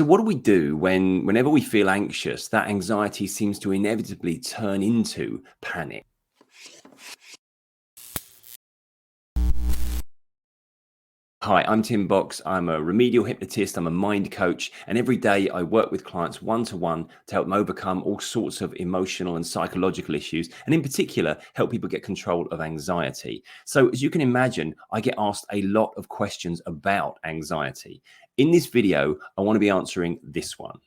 So what do we do whenever we feel anxious, that anxiety seems to inevitably turn into panic? Hi, I'm Tim Box. I'm a remedial hypnotist. I'm a mind coach. And every day I work with clients one-to-one to help them overcome all sorts of emotional and psychological issues. And in particular, help people get control of anxiety. So as you can imagine, I get asked a lot of questions about anxiety. In this video, I want to be answering this one.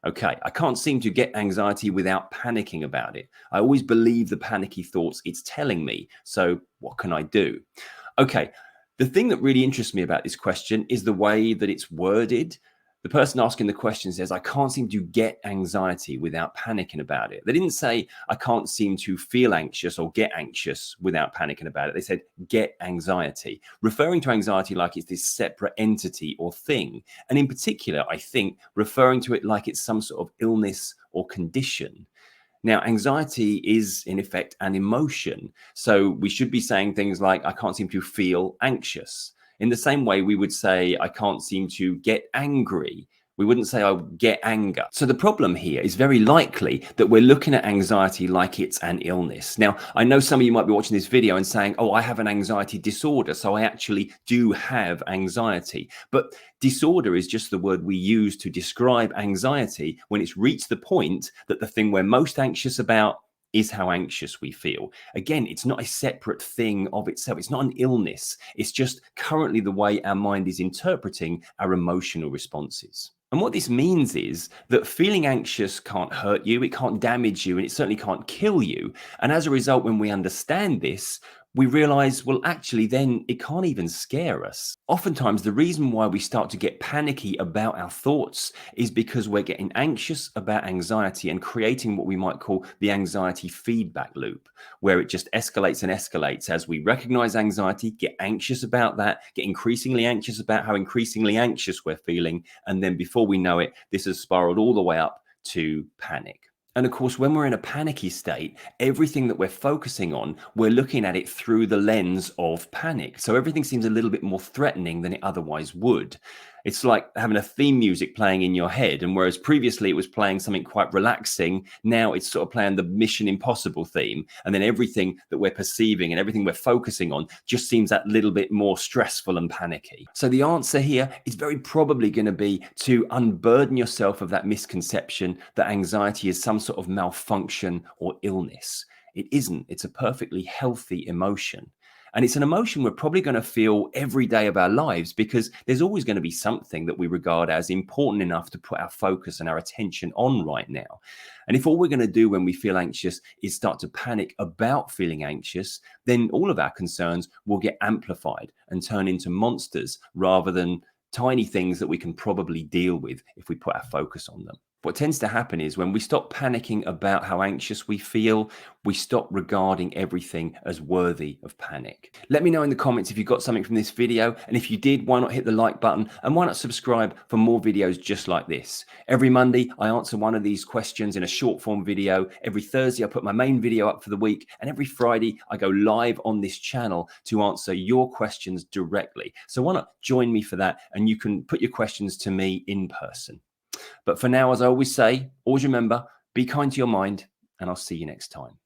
Okay, I can't seem to get anxiety without panicking about it. I always believe the panicky thoughts it's telling me. So what can I do? Okay, the thing that really interests me about this question is the way that it's worded. The person asking the question says, I can't seem to get anxiety without panicking about it. They didn't say, I can't seem to feel anxious or get anxious without panicking about it. They said, get anxiety, referring to anxiety like it's this separate entity or thing. And in particular, I think referring to it like it's some sort of illness or condition. Now, anxiety is, in effect, an emotion. So we should be saying things like, I can't seem to feel anxious. In the same way, we would say, I can't seem to get angry. We wouldn't say, I get anger. So the problem here is very likely that we're looking at anxiety like it's an illness. Now, I know some of you might be watching this video and saying, oh, I have an anxiety disorder, so I actually do have anxiety. But disorder is just the word we use to describe anxiety when it's reached the point that the thing we're most anxious about is how anxious we feel. Again, it's not a separate thing of itself. It's not an illness. It's just currently the way our mind is interpreting our emotional responses. And what this means is that feeling anxious can't hurt you, it can't damage you, and it certainly can't kill you. And as a result, when we understand this, we realize, well, actually, then it can't even scare us. Oftentimes, the reason why we start to get panicky about our thoughts is because we're getting anxious about anxiety and creating what we might call the anxiety feedback loop, where it just escalates and escalates as we recognize anxiety, get anxious about that, get increasingly anxious about how increasingly anxious we're feeling. And then before we know it, this has spiraled all the way up to panic. And of course, when we're in a panicky state, everything that we're focusing on, we're looking at it through the lens of panic. So everything seems a little bit more threatening than it otherwise would. It's like having a theme music playing in your head. And whereas previously it was playing something quite relaxing, now it's sort of playing the Mission Impossible theme. And then everything that we're perceiving and everything we're focusing on just seems that little bit more stressful and panicky. So the answer here is very probably going to be to unburden yourself of that misconception that anxiety is some sort of malfunction or illness. It isn't. It's a perfectly healthy emotion. And it's an emotion we're probably going to feel every day of our lives because there's always going to be something that we regard as important enough to put our focus and our attention on right now. And if all we're going to do when we feel anxious is start to panic about feeling anxious, then all of our concerns will get amplified and turn into monsters rather than tiny things that we can probably deal with if we put our focus on them. What tends to happen is when we stop panicking about how anxious we feel, we stop regarding everything as worthy of panic. Let me know in the comments if you got something from this video. And if you did, why not hit the like button and why not subscribe for more videos just like this? Every Monday, I answer one of these questions in a short form video. Every Thursday, I put my main video up for the week. And every Friday, I go live on this channel to answer your questions directly. So why not join me for that? And you can put your questions to me in person. But for now, as I always say, always remember, be kind to your mind, and I'll see you next time.